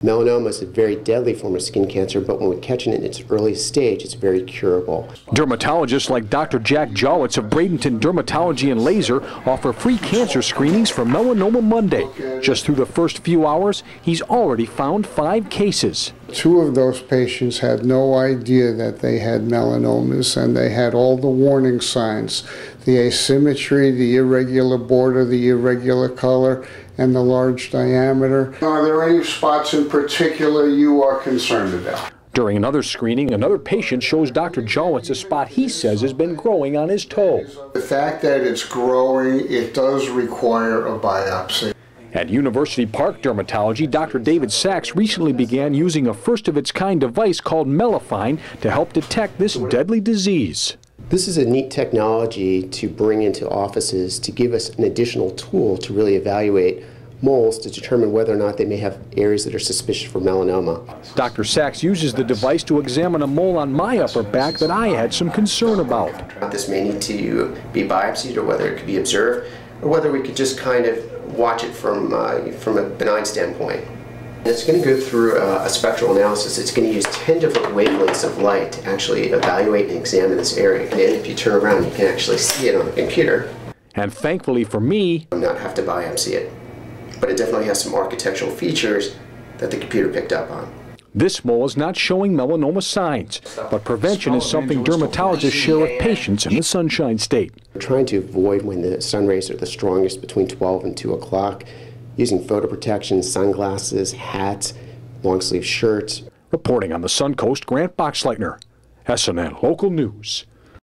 Melanoma is a very deadly form of skin cancer, but when we catch it in its earliest stage, it's very curable. Dermatologists like Dr. Jack Jowitz of Bradenton Dermatology and Laser offer free cancer screenings for Melanoma Monday. Just through the first few hours, he's already found 5 cases. 2 of those patients had no idea that they had melanomas, and they had all the warning signs: the asymmetry, the irregular border, the irregular color, and the large diameter. Are there any spots in particular you are concerned about? During another screening, another patient shows Dr. Jowitz a spot he says has been growing on his toe. The fact that it's growing, it does require a biopsy. At University Park Dermatology, Dr. David Sachs recently began using a first-of-its-kind device called Melifine to help detect this deadly disease. This is a neat technology to bring into offices to give us an additional tool to really evaluate moles to determine whether or not they may have areas that are suspicious for melanoma. Dr. Sachs uses the device to examine a mole on my upper back that I had some concern about. This may need to be biopsied, or whether it could be observed, or whether we could just kind of watch it from a benign standpoint. It's going to go through a spectral analysis. It's going to use 10 different wavelengths of light to actually evaluate and examine this area. And if you turn around, you can actually see it on the computer. And thankfully for me, not have to biopsy it. But it definitely has some architectural features that the computer picked up on. This mole is not showing melanoma signs, but prevention is something dermatologists share with patients in the Sunshine State. We're trying to avoid when the sun rays are the strongest between 12 and 2 o'clock, using photoprotection, sunglasses, hats, long-sleeve shirts. Reporting on the Suncoast, Grant Boxleitner, SNN Local News.